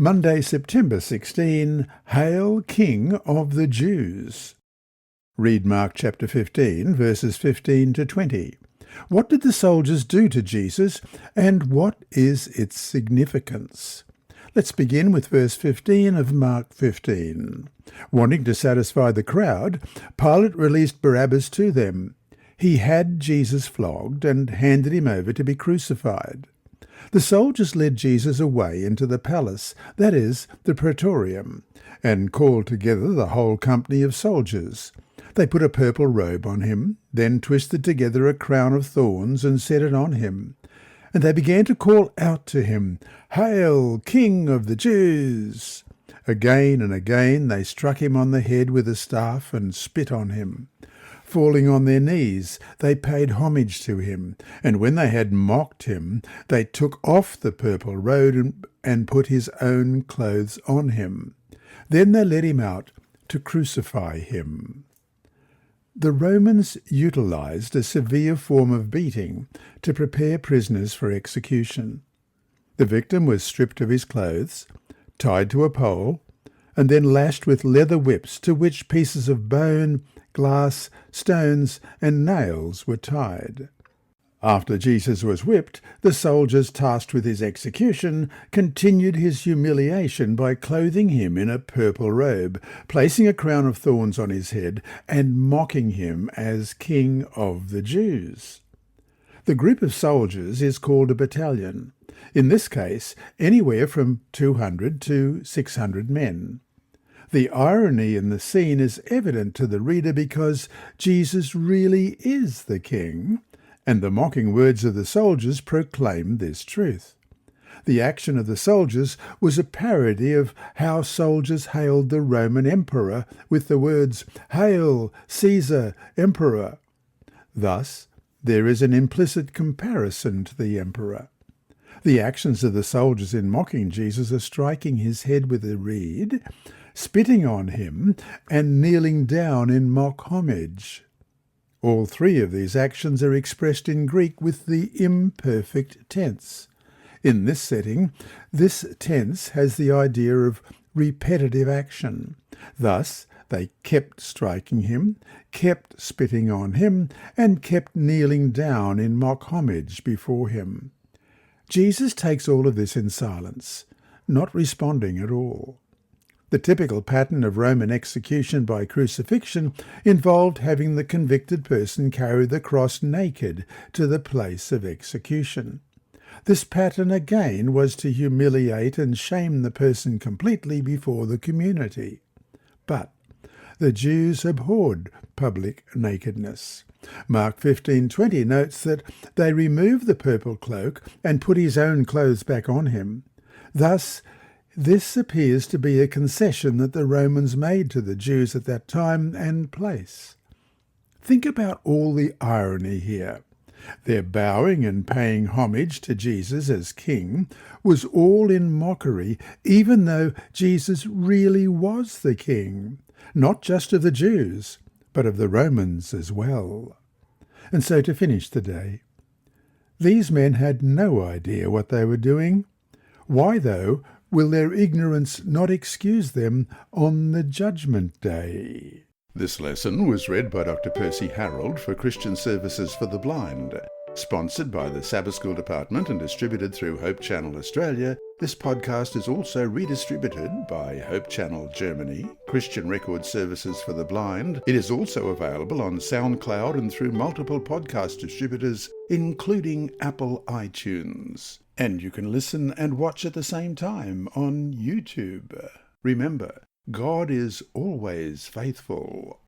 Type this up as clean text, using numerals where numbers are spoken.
Monday, September 16, Hail, King of the Jews. Read Mark chapter 15, verses 15 to 20. What did the soldiers do to Jesus, and what is its significance? Let's begin with verse 15 of Mark 15. Wanting to satisfy the crowd, Pilate released Barabbas to them. He had Jesus flogged and handed him over to be crucified. The soldiers led Jesus away into the palace, that is, the praetorium, and called together the whole company of soldiers. They put a purple robe on him, then twisted together a crown of thorns and set it on him. And they began to call out to him, "Hail, King of the Jews!" Again and again they struck him on the head with a staff and spit on him. Falling on their knees, they paid homage to him, and when they had mocked him, they took off the purple robe and put his own clothes on him. Then they led him out to crucify him. The Romans utilized a severe form of beating to prepare prisoners for execution. The victim was stripped of his clothes, tied to a pole, and then lashed with leather whips to which pieces of bone, glass, stones, and nails were tied. After Jesus was whipped, the soldiers tasked with his execution continued his humiliation by clothing him in a purple robe, placing a crown of thorns on his head, and mocking him as King of the Jews. The group of soldiers is called a battalion, in this case anywhere from 200 to 600 men. The irony in the scene is evident to the reader because Jesus really is the king, and the mocking words of the soldiers proclaim this truth. The action of the soldiers was a parody of how soldiers hailed the Roman emperor with the words, "Hail, Caesar, Emperor." Thus, there is an implicit comparison to the emperor. The actions of the soldiers in mocking Jesus are striking his head with a reed, spitting on him, and kneeling down in mock homage. All three of these actions are expressed in Greek with the imperfect tense. In this setting, this tense has the idea of repetitive action. Thus, they kept striking him, kept spitting on him, and kept kneeling down in mock homage before him. Jesus takes all of this in silence, not responding at all. The typical pattern of Roman execution by crucifixion involved having the convicted person carry the cross naked to the place of execution. This pattern again was to humiliate and shame the person completely before the community. But the Jews abhorred public nakedness. Mark 15:20 notes that they removed the purple cloak and put his own clothes back on him. Thus, this appears to be a concession that the Romans made to the Jews at that time and place. Think about all the irony here. Their bowing and paying homage to Jesus as king was all in mockery, even though Jesus really was the king, not just of the Jews, but of the Romans as well. And so to finish the day, these men had no idea what they were doing. Why, though, will their ignorance not excuse them on the judgment day? This lesson was read by Dr. Percy Harrold for Christian Services for the Blind. Sponsored by the Sabbath School Department and distributed through Hope Channel Australia, this podcast is also redistributed by Hope Channel Germany, Christian Record Services for the Blind. It is also available on SoundCloud and through multiple podcast distributors, including Apple iTunes. And you can listen and watch at the same time on YouTube. Remember, God is always faithful.